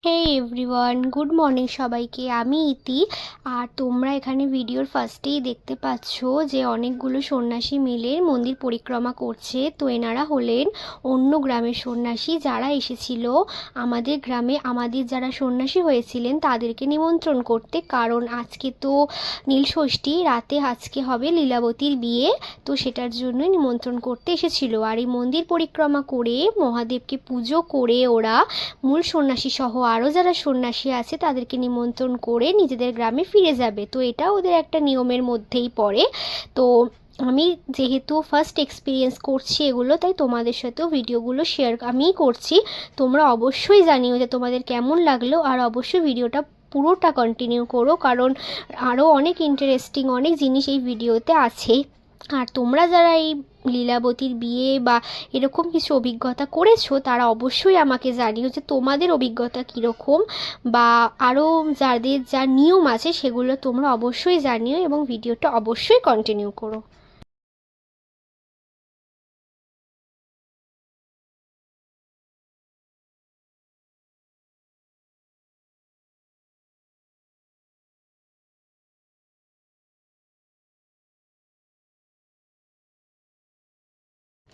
হে everyone, good morning সবাইকে। আমি ইতি। আর তোমরা এখানে ভিডিওর ফার্স্টেই দেখতে পাচ্ছ যে অনেকগুলো সন্ন্যাসী মিলে মন্দির পরিক্রমা করছে। তো এনারা হলেন অন্য গ্রামের সন্ন্যাসী যারা এসেছিল আমাদের গ্রামে, আমাদের যারা সন্ন্যাসী হয়েছিলেন তাদেরকে নিমন্ত্রণ করতে। কারণ আজকে তো নীলষষ্ঠী, রাতে আজকে হবে লীলাবতীর বিয়ে, তো সেটার জন্যই নিমন্ত্রণ করতে এসেছিল। আর এই মন্দির পরিক্রমা করে মহাদেবকে পুজো করে ওরা মূল সন্ন্যাসী সহ আরও যারা সন্ন্যাসী আছে তাদেরকে নিমন্ত্রণ করে নিজেদের গ্রামে ফিরে যাবে। তো এটা ওদের একটা নিয়মের মধ্যেই পড়ে। তো আমি যেহেতু ফার্স্ট এক্সপিরিয়েন্স করছি এগুলো, তাই তোমাদের সাথেও ভিডিওগুলো শেয়ার আমিই করছি। তোমরা অবশ্যই জানিও যে তোমাদের কেমন লাগলো, আর অবশ্যই ভিডিওটা পুরোটা কন্টিনিউ করো, কারণ আরও অনেক ইন্টারেস্টিং অনেক জিনিস এই ভিডিওতে আছে। আর তোমরা যারা এই লীলাবতীর বিয়ে বা এরকম কিছু অভিজ্ঞতা করেছো তারা অবশ্যই আমাকে জানিও যে তোমাদের অভিজ্ঞতা কীরকম, বা আরও যাদের যা নিয়ম আছে সেগুলো তোমরা অবশ্যই জানিও, এবং ভিডিওটা অবশ্যই কন্টিনিউ করো।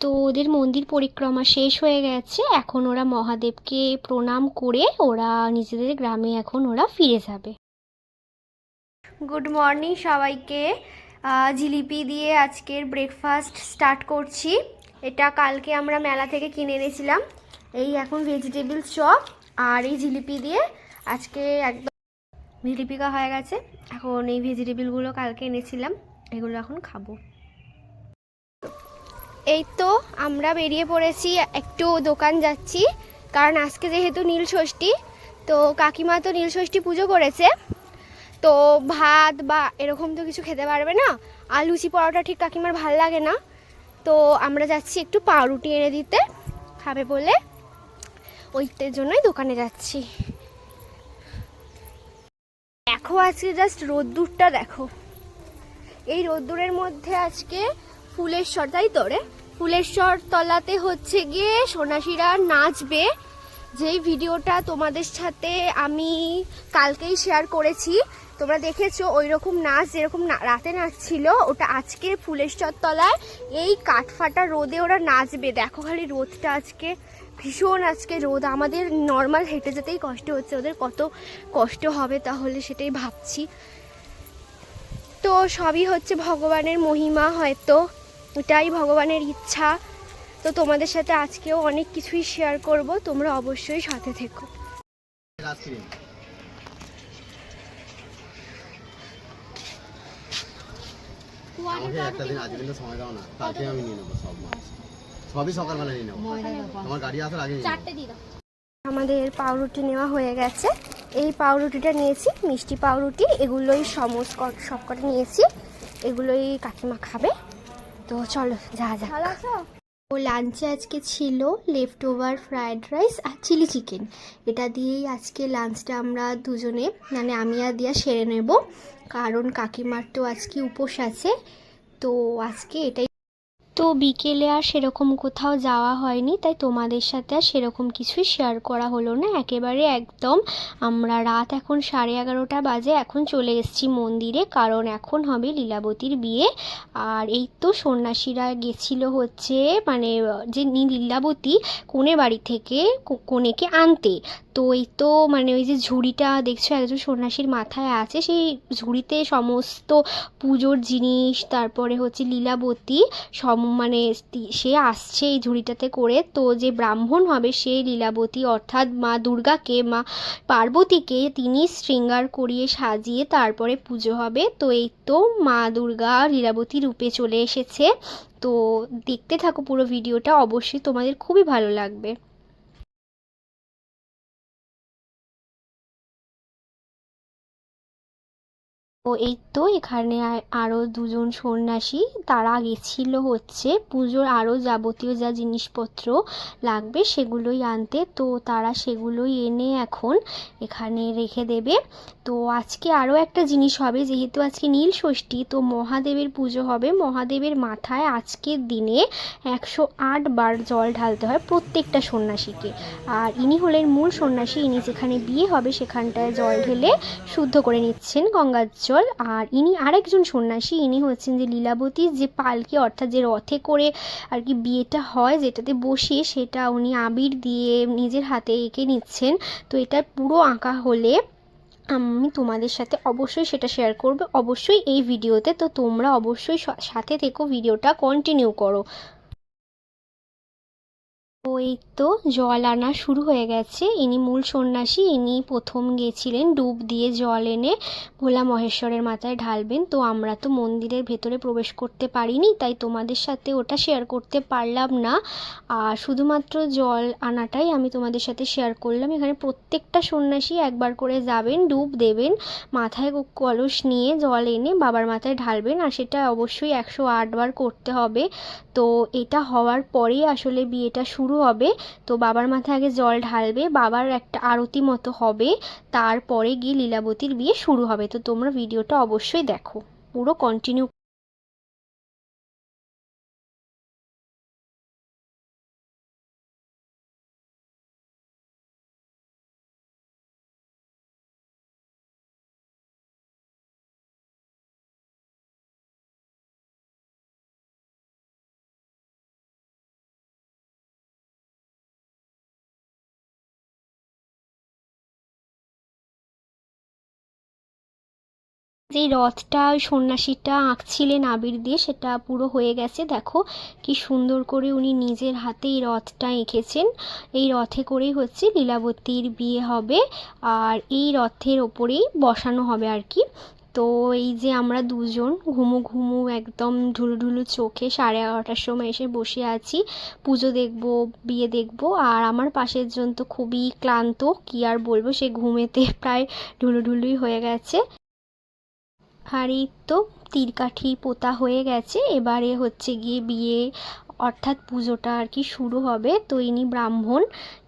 তো ওদের মন্দির পরিক্রমা শেষ হয়ে গেছে, এখন ওরা মহাদেবকে প্রণাম করে ওরা নিজেদের গ্রামে এখন ওরা ফিরে যাবে। গুড মর্নিং সবাইকে। জিলিপি দিয়ে আজকের ব্রেকফাস্ট স্টার্ট করছি। এটা কালকে আমরা মেলা থেকে কিনে এনেছিলাম। এই এখন ভেজিটেবল চপ আর এই জিলিপি দিয়ে আজকে একদম জিলিপিকা হয়ে গেছে। এখন এই ভেজিটেবলগুলো কালকে এনেছিলাম, এগুলো এখন খাবো। এই তো আমরা বেরিয়ে পড়েছি, একটু দোকান যাচ্ছি, কারণ আজকে যেহেতু নীলষষ্ঠী, তো কাকিমা তো নীলষষ্ঠী পুজো করেছে, তো ভাত বা এরকম তো কিছু খেতে পারবে না, আর লুচি পরোটা ঠিক কাকিমার ভাল লাগে না। তো আমরা যাচ্ছি একটু পাউরুটি এনে দিতে, খাবে বলে, ওইটার জন্যই দোকানে যাচ্ছি। দেখো আজকে জাস্ট রোদ্দুরটা দেখো, এই রোদ্দুরের মধ্যে আজকে ফুলেশ্বর, তাই তো রে, ফুলেশ্বর তলাতে হচ্ছে গিয়ে সন্ন্যাসীরা নাচবে। যেই ভিডিওটা তোমাদের সাথে আমি কালকেই শেয়ার করেছি, তোমরা দেখেছো ওই রকম নাচ, যেরকম রাতে নাচছিল, ওটা আজকে ফুলেশ্বর তলায় এই কাঠফাটা রোদে ওরা নাচবে। দেখো খালি রোদটা আজকে ভীষণ, আজকে রোদ, আমাদের নর্মাল হেঁটে যেতেই কষ্ট হচ্ছে, ওদের কত কষ্ট হবে তাহলে সেটাই ভাবছি। তো সবই হচ্ছে ভগবানের মহিমা, হয়তো এটাই ভগবানের ইচ্ছা। তো তোমাদের সাথে আজকেও অনেক কিছুই শেয়ার করব, তোমরা অবশ্যই সাথে থেকো। আমাকে একটা দিন আজকে কিন্তু সময় দাও না, কালকে আমি নিয়ে নেবো সব মাছ, সবই সকালবেলা নিয়ে নেবো, আমার গাড়ি আসার আগে চারটে দিয়ে দাও। আমাদের পাউরুটি নেওয়া হয়ে গেছে, এই পাউরুটিটা নিয়েছি, মিষ্টি পাউরুটি, এগুলোই সবকটা নিয়েছি, এগুলোই কাকিমা খাবে। তো চলো যা যা। ও লাঞ্চে আজকে ছিল লেফট ওভার ফ্রায়েড রাইস আর চিলি চিকেন, এটা দিয়েই আজকে লাঞ্চটা আমরা দুজনে, মানে আমি আর দিয়া সেরে নেব, কারণ কাকিমার তো আজকে উপোস আছে। তো আজকে এটাই। তো বিকেলে আর সেরকম কোথাও যাওয়া হয়নি, তাই তোমাদের সাথে আর সেরকম কিছুই শেয়ার করা হলো না, একেবারে একদম আমরা রাত এখন 11:30 বাজে, এখন চলে এসেছি মন্দিরে, কারণ এখন হবে লীলাবতীর বিয়ে। আর এই তো সন্ন্যাসীরা গেছিল হচ্ছে, মানে যে লীলাবতী কনে বাড়ি থেকে কনেকে আনতে। তো এই তো মানে ওই যে ঝুড়িটা দেখছো একজন সন্ন্যাসীর মাথায় আছে, সেই ঝুড়িতে সমস্ত পুজোর জিনিস, তারপরে হচ্ছে লীলাবতী মানে সে আসছে এই ঝুড়িটাতে করে। তো যে ব্রাহ্মণ হবে সে লীলাবতী অর্থাৎ মা দুর্গাকে, মা পার্বতীকে তিনি শৃঙ্গার করিয়ে সাজিয়ে তারপরে পুজো হবে। তো এই তো মা দুর্গা লীলাবতী রূপে চলে এসেছে। তো দেখতে থাকো পুরো ভিডিওটা, অবশ্যই তোমাদের খুবই ভালো লাগবে। তো এই তো এখানে আরও দুজন সন্ন্যাসী, তারা গেছিল হচ্ছে পুজোর আরও যাবতীয় যা জিনিসপত্র লাগবে সেগুলোই আনতে। তো তারা সেগুলোই এনে এখন এখানে রেখে দেবে। তো আজকে আরও একটা জিনিস হবে, যেহেতু আজকে নীল ষষ্ঠী, তো মহাদেবের পুজো হবে। মহাদেবের মাথায় আজকের দিনে 108 বার জল ঢালতে হয় প্রত্যেকটা সন্ন্যাসীকে। আর ইনি হলেন মূল সন্ন্যাসী, ইনি যেখানে বিয়ে হবে সেখানটায় জল ঢেলে শুদ্ধ করে নিচ্ছেন গঙ্গার জল। আর ইনি আরেকজন সন্ন্যাসী, ইনি হচ্ছেন যে লীলাবতীর যে পালকি, অর্থাৎ যে রথে করে আর কি বিয়েটা হয়, যেটাতে বসিয়ে, সেটা উনি আবির দিয়ে নিজের হাতে এঁকে নিচ্ছেন। তো এটা পুরো আঁকা হলে আমি তোমাদের সাথে অবশ্যই সেটা শেয়ার করব, অবশ্যই এই ভিডিওতে। তো তোমরা অবশ্যই সাথে থেকো, ভিডিওটা কন্টিনিউ করো। তো এই তো জল আনা শুরু হয়ে গেছে। ইনি মূল সন্ন্যাসী, ইনি প্রথম গেছিলেন ডুব দিয়ে জল এনে ভোলা মহেশ্বরের মাথায় ঢালবেন। তো আমরা তো মন্দিরের ভেতরে প্রবেশ করতে পারিনি, তাই তোমাদের সাথে ওটা শেয়ার করতে পারলাম না। আর শুধুমাত্র জল আনাটাই আমি তোমাদের সাথে শেয়ার করলাম। এখানে প্রত্যেকটা সন্ন্যাসী একবার করে যাবেন, ডুব দেবেন, মাথায় কলস নিয়ে জল এনে বাবার মাথায় ঢালবেন। আর সেটা অবশ্যই 108 বার করতে হবে। তো এটা হওয়ার পরেই আসলে বিয়েটা শুরু হবে। তো বাবার মাথায় আগে জল ঢালবে, বাবার একটা আরতি মতো হবে, তারপরে গিয়ে লীলাবতীর বিয়ে শুরু হবে। তো তোমরা ভিডিওটা অবশ্যই দেখো, পুরো কন্টিনিউ। যে রথটা ওই সন্ন্যাসীটা আঁকছিলেন আবির দিয়ে, সেটা পুরো হয়ে গেছে। দেখো কি সুন্দর করে উনি নিজের হাতে এই রথটা এঁকেছেন। এই রথে করেই হচ্ছে লীলাবতীর বিয়ে হবে, আর এই রথের ওপরেই বসানো হবে আর কি। তো এই যে আমরা দুজন ঘুমু ঘুমু একদম ঢুলু ঢুলু চোখে 11:30টার সময় এসে বসে আছি, পুজো দেখবো, বিয়ে দেখবো। আর আমার পাশের জন তো খুবই ক্লান্ত, কি আর বলবো, সে ঘুমেতে প্রায় ঢুলু ঢুলুই হয়ে গেছে। আর এই তো তীরকাঠি পোতা হয়ে গেছে, এবারে হচ্ছে গিয়ে বিয়ে অর্থাৎ পুজোটা আর কি শুরু হবে। তো ইনি ব্রাহ্মণ,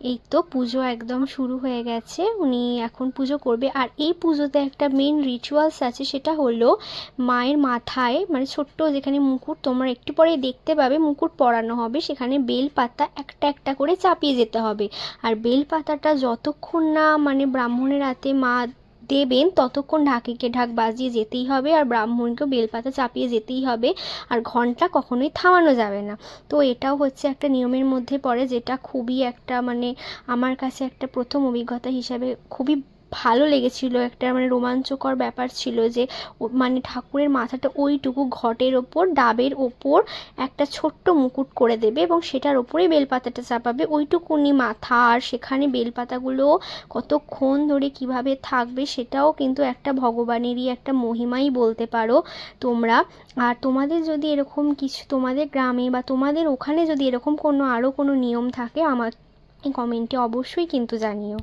এই তো পুজো একদম শুরু হয়ে গেছে, উনি এখন পুজো করবে। আর এই পুজোতে একটা মেন রিচুয়ালস আছে, সেটা হলো মায়ের মাথায় মানে ছোট্ট যেখানে মুকুট, তোমরা একটু পরে দেখতে পাবে মুকুট পরানো হবে, সেখানে বেল পাতা একটা একটা করে চাপিয়ে যেতে হবে। আর বেল পাতাটা যতক্ষণ না মানে ব্রাহ্মণের হাতে মা দেবেন ততক্ষণ ঢাকিকে ঢাক বাজিয়ে যেতেই হবে, আর ব্রাহ্মণকেও বেলপাতা চাপিয়ে যেতেই হবে। আর ঘন্টা কখনোই থামানো যাবে না। তো এটাও হচ্ছে একটা নিয়মের মধ্যে পড়ে, যেটা খুবই একটা মানে আমার কাছে একটা প্রথম অভিজ্ঞতা হিসাবে খুবই ভালো লেগেছিল। একটা মানে রোমাঞ্চকর ব্যাপার ছিল যে মানে ঠাকুরের মাথাটা ওইটুকু ঘটের ওপর ডাবের ওপর একটা ছোট্ট মুকুট করে দেবে, এবং সেটার ওপরেই বেলপাতাটা চাপাবে, ওইটুকুনি মাথা। আর সেখানে বেলপাতাগুলো কতক্ষণ ধরে কিভাবে থাকবে সেটাও কিন্তু একটা ভগবানেরই একটা মহিমাই বলতে পারো তোমরা। আর তোমাদের যদি এরকম কিছু তোমাদের গ্রামে বা তোমাদের ওখানে যদি এরকম কোনো আরও কোনো নিয়ম থাকে, আমার কমেন্টে অবশ্যই কিন্তু জানিও।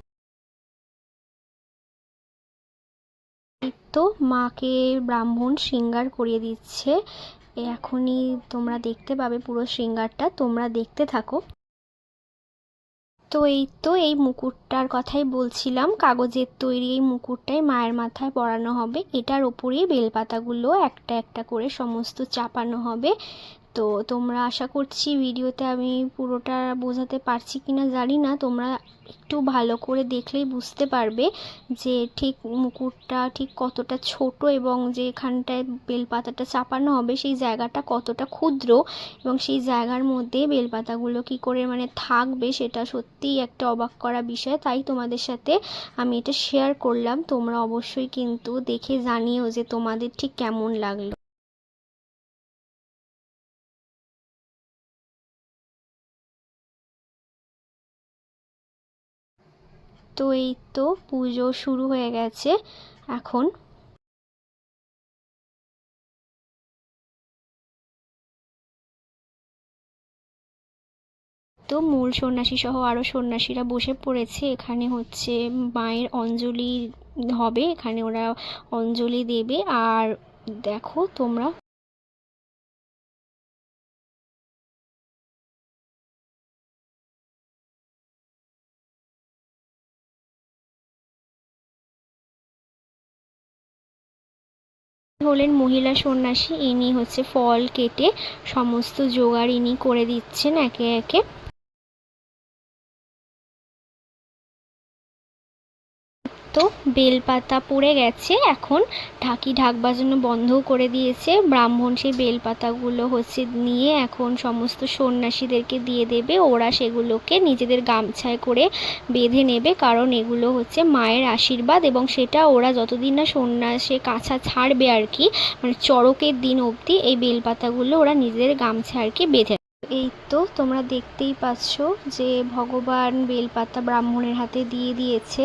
তো মাকে ব্রাহ্মণ শৃঙ্গার করিয়ে দিচ্ছে, এখনই তোমরা দেখতে পাবে পুরো শৃঙ্গারটা, তোমরা দেখতে থাকো। তো এই তো এই মুকুটটার কথাই বলছিলাম, কাগজের তৈরি এই মুকুটটাই মায়ের মাথায় পরানো হবে, এটার ওপরেই বেলপাতাগুলো একটা একটা করে সমস্ত চাপানো হবে। তো তোমরা আশা করছি ভিডিওতে আমি পুরোটা বোঝাতে পারছি কিনা জানি না, তোমরা একটু ভালো করে দেখলেই বুঝতে পারবে যে ঠিক মুকুটটা ঠিক কতটা ছোট, এবং যে এখানটায় বেলপাতাটা চাপানো হবে সেই জায়গাটা কতটা ক্ষুদ্র, এবং সেই জায়গার মধ্যে বেলপাতাগুলো কি করে মানে থাকবে, সেটা সত্যিই একটা অবাক করা বিষয়। তাই তোমাদের সাথে আমি এটা শেয়ার করলাম, তোমরা অবশ্যই কিন্তু দেখে জানিও যে তোমাদের ঠিক কেমন লাগলো। তো এই তো পুজো শুরু হয়ে গেছে এখন। তো মূল সন্ন্যাসী সহ আরও সন্ন্যাসীরা বসে পড়েছে। এখানে হচ্ছে মায়ের অঞ্জলি হবে, এখানে ওরা অঞ্জলি দেবে। আর দেখো তোমরা হলেন মহিলা সন্ন্যাসী, ইনি হচ্ছে ফল কেটে সমস্ত জোগাড় ইনি করে দিচ্ছেন একে একে। তো বেলপাতা পড়ে গেছে, এখন ঢাকি ঢাক বাজানো বন্ধ করে দিয়েছে। ব্রাহ্মণ সেই বেলপাতাগুলো হচ্ছে নিয়ে এখন সমস্ত সন্ন্যাসীদেরকে দিয়ে দেবে। ওরা সেগুলোকে নিজেদের গামছায় করে বেঁধে নেবে, কারণ এগুলো হচ্ছে মায়ের আশীর্বাদ এবং সেটা ওরা যতদিন না সন্ন্যাসে কাছা ছাড়বে আর কি, মানে চড়কের দিন অবধি এই বেলপাতাগুলো ওরা নিজেদের গামছায় আর কি বেঁধে। এই তো তোমরা দেখতেই পাচ্ছ যে ভগবান বেলপাতা ব্রাহ্মণের হাতে দিয়ে দিয়েছে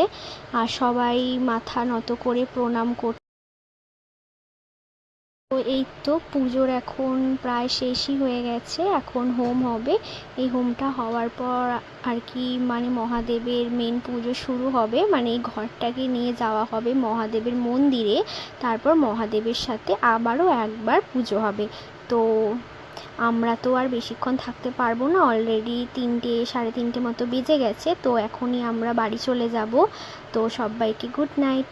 আর সবাই মাথা নত করে প্রণাম করছে। তো এই তো পুজোর এখন প্রায় শেষই হয়ে গেছে, এখন হোম হবে। এই হোমটা হওয়ার পর আর কি মানে মহাদেবের মেন পুজো শুরু হবে, মানে এই ঘরটাকে নিয়ে যাওয়া হবে মহাদেবের মন্দিরে, তারপর মহাদেবের সাথে আবারও একবার পুজো হবে। তো আমরা তো আর বেশিক্ষণ থাকতে পারবো না, অলরেডি 3টে 3:30 মতো বেজে গেছে। তো এখনই আমরা বাড়ি চলে যাব। তো সবাইকে গুড নাইট।